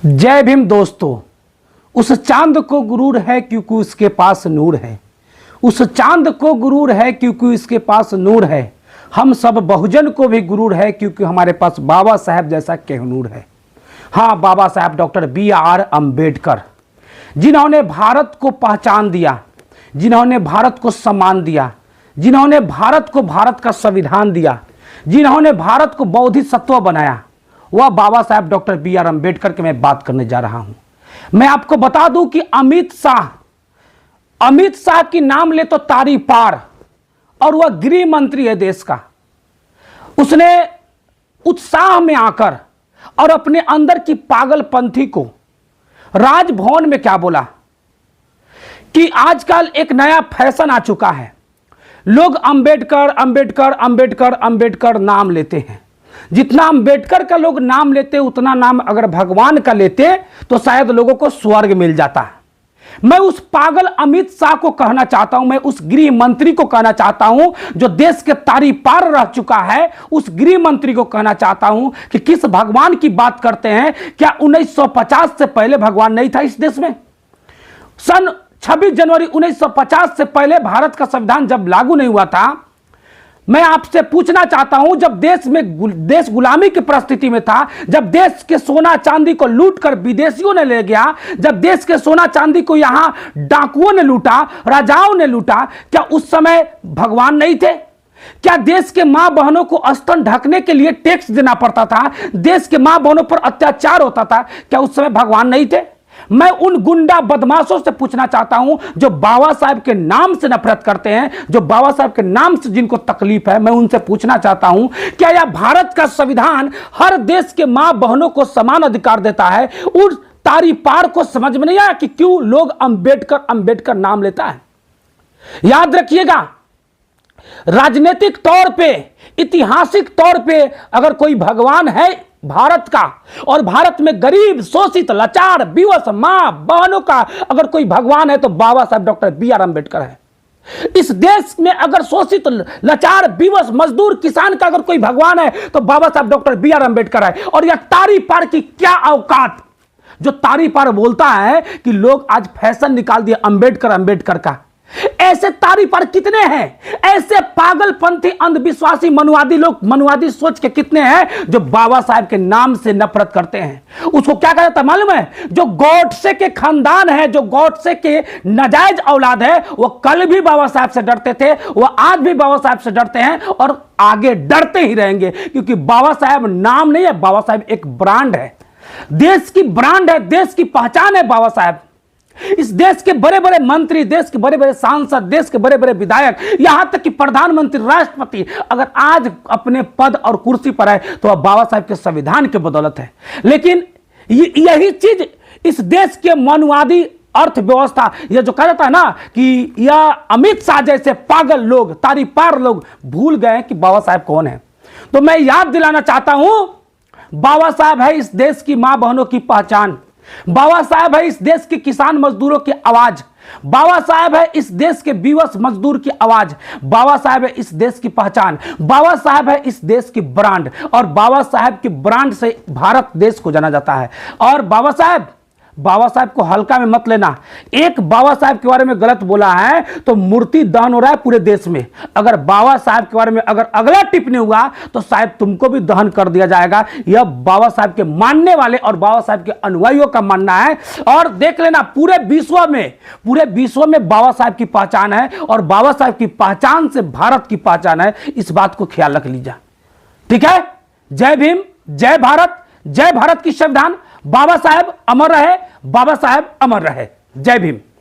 जय भीम दोस्तों। उस चांद को गुरूर है क्योंकि उसके पास नूर है। उस चांद को गुरूर है क्योंकि उसके पास नूर है। हम सब बहुजन को भी गुरूर है क्योंकि हमारे पास बाबा साहब जैसा कोहिनूर है। हाँ, बाबा साहब डॉक्टर B.R. अम्बेडकर, जिन्होंने भारत को पहचान दिया, जिन्होंने भारत को सम्मान दिया, जिन्होंने भारत को भारत का संविधान दिया, जिन्होंने भारत को बौद्धिक सत्व बनाया, वह बाबा साहब डॉक्टर B.R. अम्बेडकर की मैं बात करने जा रहा हूं। मैं आपको बता दूं कि अमित शाह की नाम ले तो तारी पार, और वह गृह मंत्री है देश का। उसने उत्साह में आकर और अपने अंदर की पागलपंथी को राजभवन में क्या बोला कि आजकल एक नया फैशन आ चुका है, लोग अंबेडकर अंबेडकर अंबेडकर अंबेडकर नाम लेते हैं। जितना अंबेडकर का लोग नाम लेते उतना नाम अगर भगवान का लेते तो शायद लोगों को स्वर्ग मिल जाता। मैं उस पागल अमित शाह को कहना चाहता हूं, मैं उस गृह मंत्री को कहना चाहता हूं जो देश के तारी पार रह चुका है, उस गृह मंत्री को कहना चाहता हूं कि किस भगवान की बात करते हैं। क्या 1950 से पहले भगवान नहीं था इस देश में? सन 26 जनवरी 1950 से पहले भारत का संविधान जब लागू नहीं हुआ था, मैं आपसे पूछना चाहता हूं, जब देश गुलामी की परिस्थिति में था, जब देश के सोना चांदी को लूटकर विदेशियों ने ले गया, जब देश के सोना चांदी को यहां डाकुओं ने लूटा, राजाओं ने लूटा, क्या उस समय भगवान नहीं थे? क्या देश के मां बहनों को स्तन ढकने के लिए टैक्स देना पड़ता था? देश के मां बहनों पर अत्याचार होता था, क्या उस समय भगवान नहीं थे? मैं उन गुंडा बदमाशों से पूछना चाहता हूं जो बाबा साहब के नाम से नफरत करते हैं, जो बाबा साहब के नाम से जिनको तकलीफ है, मैं उनसे पूछना चाहता हूं क्या यह भारत का संविधान हर देश के मां बहनों को समान अधिकार देता है? उस तारी पार को समझ में नहीं आया कि क्यों लोग अंबेडकर नाम लेता है। याद रखिएगा, राजनीतिक तौर पे, ऐतिहासिक तौर पे अगर कोई भगवान है भारत का, और भारत में गरीब, शोषित, लाचार, विवश मां बहनों का अगर कोई भगवान है तो बाबा साहब डॉक्टर B.R. अम्बेडकर है। इस देश में अगर शोषित, लाचार, विवश, मजदूर, किसान का अगर कोई भगवान है तो बाबा साहब डॉक्टर B.R. अम्बेडकर है। और यह तारी पार की क्या औकात, जो तारी पार बोलता है कि लोग आज फैशन निकाल दिए अंबेडकर का। ऐसे तारी पर कितने हैं? ऐसे पागलपंथी, अंधविश्वासी, मनुवादी लोग, मनुवादी सोच के कितने हैं जो बाबा साहब के नाम से नफरत करते हैं? उसको क्या कहता है मालूम है? जो गॉडसे के खानदान है, जो गॉडसे के नाजायज औलाद है, वो कल भी बाबा साहब से डरते थे, वो आज भी बाबा साहब से डरते हैं और आगे डरते ही रहेंगे, क्योंकि बाबा साहब नाम नहीं है, बाबा साहब एक ब्रांड है, देश की ब्रांड है, देश की पहचान है बाबा साहब। इस देश के बड़े बड़े मंत्री, देश के बड़े बड़े सांसद, देश के बड़े बड़े विधायक, यहां तक कि प्रधानमंत्री, राष्ट्रपति अगर आज अपने पद और कुर्सी पर है तो वह बाबा साहब के संविधान की बदौलत है। लेकिन यही चीज इस देश के मनुवादी अर्थव्यवस्था, यह जो कह जाता है ना कि यह अमित शाह जैसे पागल लोग, तारी पार लोग भूल गए कि बाबा साहब कौन है। तो मैं याद दिलाना चाहता हूं, बाबा साहब है इस देश की मां बहनों की पहचान, बाबा साहब है इस देश के किसान मजदूरों की आवाज, बाबा साहब है इस देश के विवश मजदूर की आवाज, बाबा साहब है इस देश की पहचान, बाबा साहब है इस देश की ब्रांड, और बाबा साहब के ब्रांड से भारत देश को जाना जाता है। और बाबा साहब को हल्का में मत लेना। एक बाबा साहब के बारे में गलत बोला है तो मूर्ति दहन हो रहा है पूरे देश में। अगर बाबा साहब के बारे में अगर अगला टिप्पणी हुआ तो शायद तुमको भी दहन कर दिया जाएगा। यह बाबा साहब के मानने वाले और बाबा साहब के अनुयायियों का मानना है। और देख लेना, पूरे विश्व में बाबा साहब की पहचान है, और बाबा साहब की पहचान से भारत की पहचान है। इस बात को ख्याल रख लीजिए, ठीक है? जय भीम, जय भारत की संविधान। बाबा साहब अमर रहे, बाबा साहब अमर रहे। जय भीम।